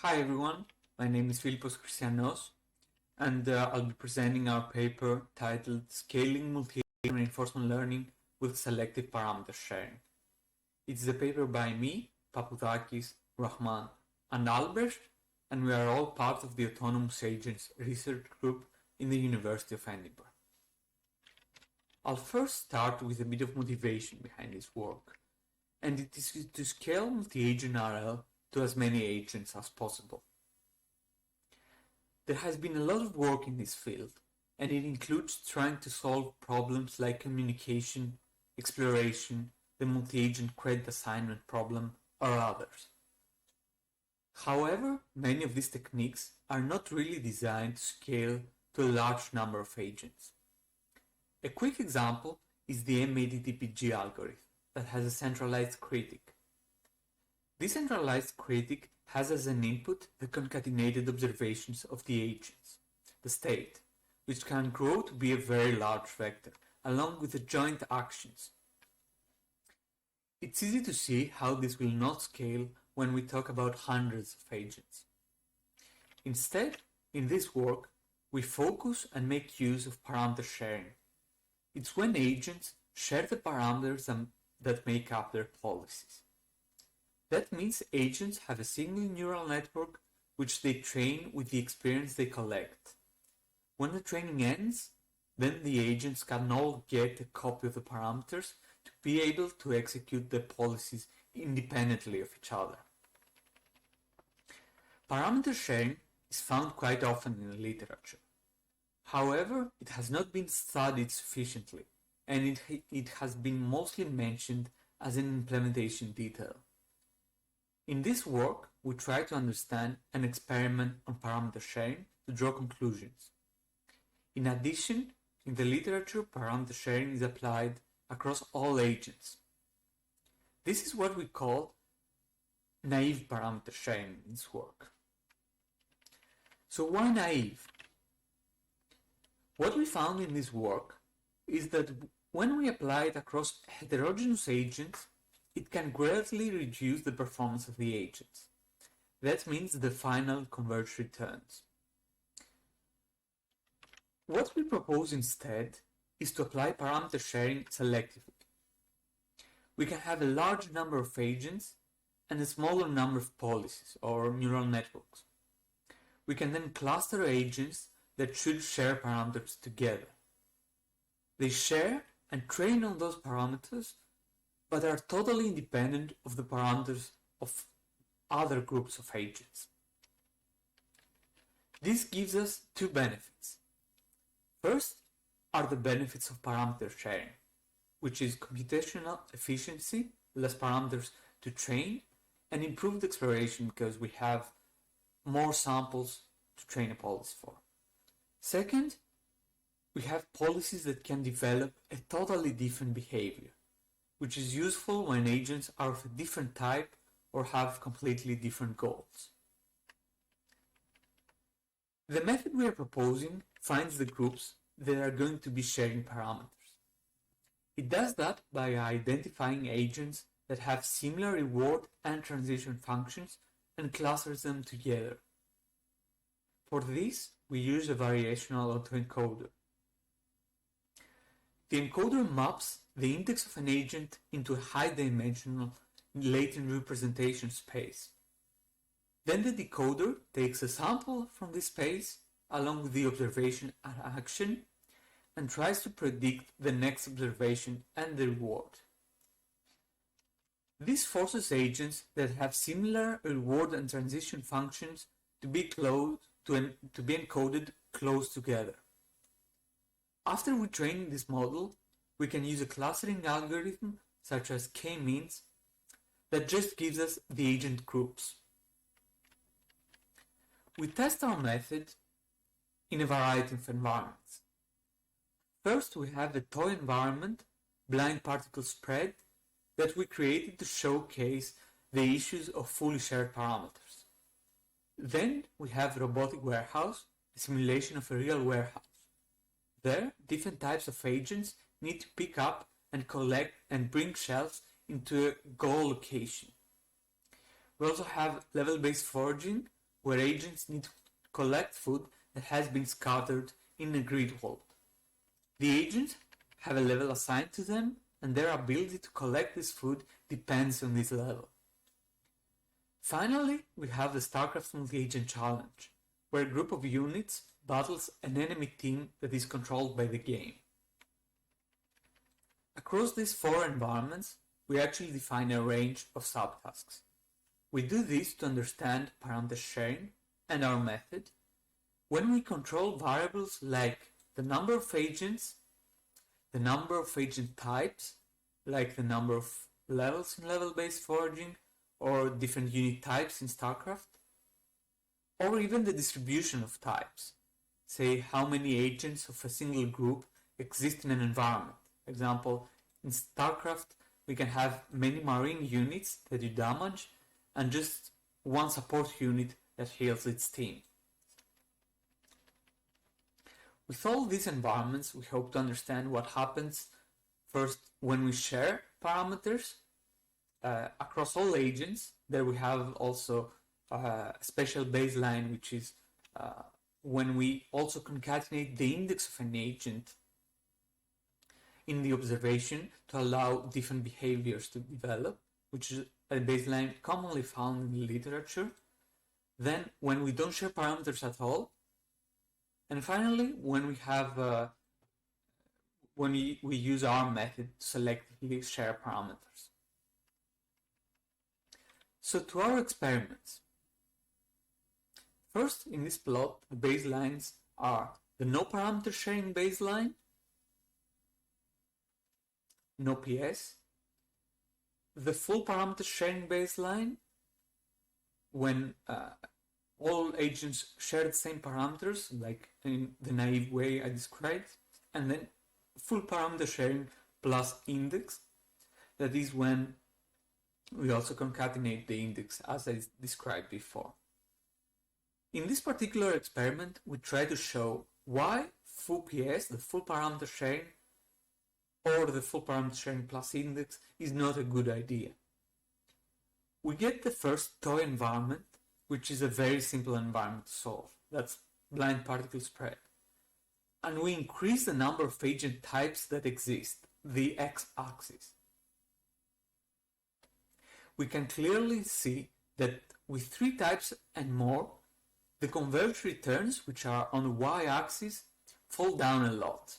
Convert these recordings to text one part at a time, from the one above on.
Hi everyone, my name is Filippos Christianos and I'll be presenting our paper titled Scaling Multi-Agent Reinforcement Learning with Selective Parameter Sharing. It's a paper by me, Papoudakis, Rahman and Albrecht, and we are all part of the Autonomous Agents research group in the University of Edinburgh. I'll first start with a bit of motivation behind this work, and it is to scale multi-agent RL to as many agents as possible. There has been a lot of work in this field, and it includes trying to solve problems like communication, exploration, the multi-agent credit assignment problem, or others. However, many of these techniques are not really designed to scale to a large number of agents. A quick example is the M80TPG algorithm that has a centralized critic. This centralized critic has as an input the concatenated observations of the agents, the state, which can grow to be a very large vector, along with the joint actions. It's easy to see how this will not scale when we talk about hundreds of agents. Instead, in this work, we focus and make use of parameter sharing. It's when agents share the parameters that make up their policies. That means agents have a single neural network which they train with the experience they collect. When the training ends, then the agents can all get a copy of the parameters to be able to execute the policies independently of each other. Parameter sharing is found quite often in the literature. However, it has not been studied sufficiently, and it has been mostly mentioned as an implementation detail. In this work, we try to understand and experiment on parameter sharing to draw conclusions. In addition, in the literature, parameter sharing is applied across all agents. This is what we call naive parameter sharing in this work. So why naive? What we found in this work is that when we apply it across heterogeneous agents, it can greatly reduce the performance of the agents. That means the final converged returns. What we propose instead is to apply parameter sharing selectively. We can have a large number of agents and a smaller number of policies or neural networks. We can then cluster agents that should share parameters together. They share and train on those parameters, but are totally independent of the parameters of other groups of agents. This gives us two benefits. First are the benefits of parameter sharing, which is computational efficiency, less parameters to train, and improved exploration because we have more samples to train a policy for. Second, we have policies that can develop a totally different behavior, which is useful when agents are of a different type or have completely different goals. The method we are proposing finds the groups that are going to be sharing parameters. It does that by identifying agents that have similar reward and transition functions and clusters them together. For this, we use a variational autoencoder. The encoder maps the index of an agent into a high-dimensional latent representation space. Then the decoder takes a sample from this space along with the observation and action and tries to predict the next observation and the reward. This forces agents that have similar reward and transition functions to be encoded close together. After we train this model, we can use a clustering algorithm such as k-means that just gives us the agent groups. We test our method in a variety of environments. First, we have a toy environment, blind particle spread, that we created to showcase the issues of fully shared parameters. Then we have robotic warehouse, a simulation of a real warehouse. There, different types of agents need to pick up and collect and bring shelves into a goal location. We also have level-based foraging, where agents need to collect food that has been scattered in a grid world. The agents have a level assigned to them, and their ability to collect this food depends on this level. Finally, we have the StarCraft multi-agent challenge, where a group of units battles an enemy team that is controlled by the game. Across these 4 environments, we actually define a range of subtasks. We do this to understand parameter sharing and our method when we control variables like the number of agents, the number of agent types, like the number of levels in level-based foraging or different unit types in StarCraft, or even the distribution of types, say how many agents of a single group exist in an environment. For example, in StarCraft we can have many marine units that do damage and just one support unit that heals its team. With all these environments, we hope to understand what happens first when we share parameters across all agents. There we have also a special baseline, which is when we also concatenate the index of an agent in the observation to allow different behaviors to develop, which is a baseline commonly found in the literature. Then when we don't share parameters at all, and finally when we have when we use our method to selectively share parameters. So to our experiments. First, in this plot, the baselines are the no parameter sharing baseline, no PS, the full parameter sharing baseline, when all agents share the same parameters, like in the naive way I described, and then full parameter sharing plus index, that is when we also concatenate the index as I described before. In this particular experiment, we try to show why full PS, the full parameter sharing, or the full parameter sharing plus index is not a good idea. We get the first toy environment, which is a very simple environment to solve. That's blind particle spread. And we increase the number of agent types that exist, the x-axis. We can clearly see that with 3 types and more, the converged returns, which are on the y-axis, fall down a lot.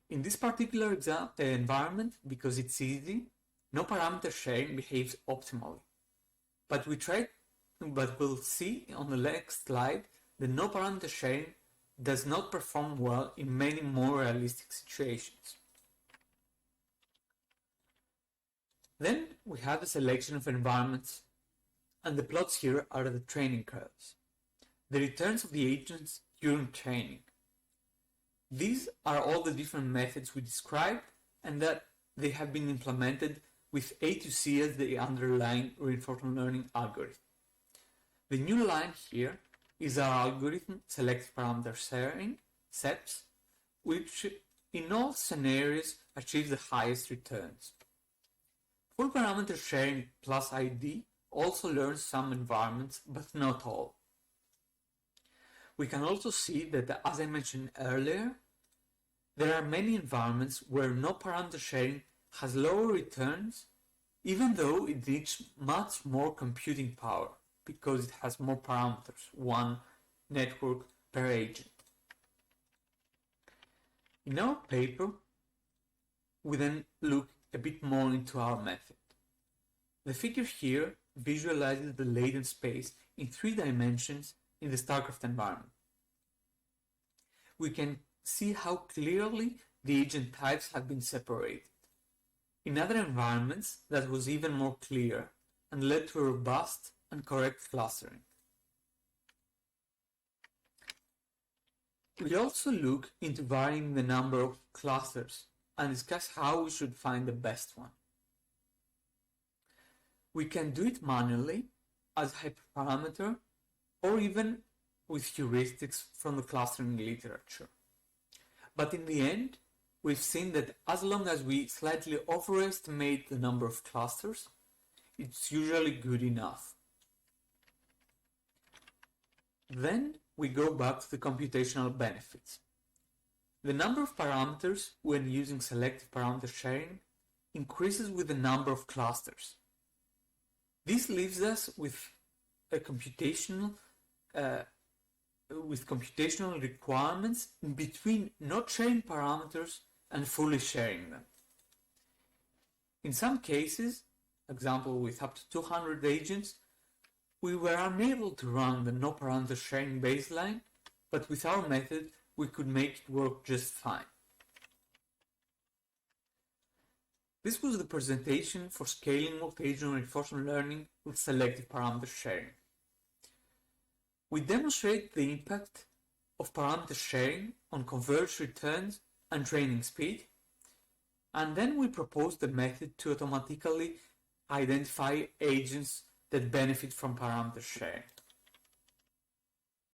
In this particular environment, because it's easy, no parameter sharing behaves optimally. But we'll see on the next slide that no parameter sharing does not perform well in many more realistic situations. Then we have a selection of environments, and the plots here are the training curves, the returns of the agents during training. These are all the different methods we described, and that they have been implemented with A to C as the underlying reinforcement learning algorithm. The new line here is our algorithm selective parameter sharing, SEPS, which in all scenarios achieves the highest returns. Full parameter sharing plus ID also learns some environments, but not all. We can also see that, as I mentioned earlier, there are many environments where no parameter sharing has lower returns, even though it needs much more computing power, because it has more parameters, one network per agent. In our paper, we then look a bit more into our method. The figure here visualizes the latent space in 3 dimensions in the StarCraft environment. We can see how clearly the agent types have been separated. In other environments, that was even more clear and led to a robust and correct clustering. We also look into varying the number of clusters and discuss how we should find the best one. We can do it manually as hyperparameter or even with heuristics from the clustering literature. But in the end, we've seen that as long as we slightly overestimate the number of clusters, it's usually good enough. Then we go back to the computational benefits. The number of parameters when using selective parameter sharing increases with the number of clusters. This leaves us with a computational requirements in between not sharing parameters and fully sharing them. In some cases, example with up to 200 agents, we were unable to run the no parameter sharing baseline, but with our method we could make it work just fine. This was the presentation for scaling multi-agent reinforcement learning with selective parameter sharing. We demonstrate the impact of parameter sharing on converged returns and training speed, and then we propose the method to automatically identify agents that benefit from parameter sharing.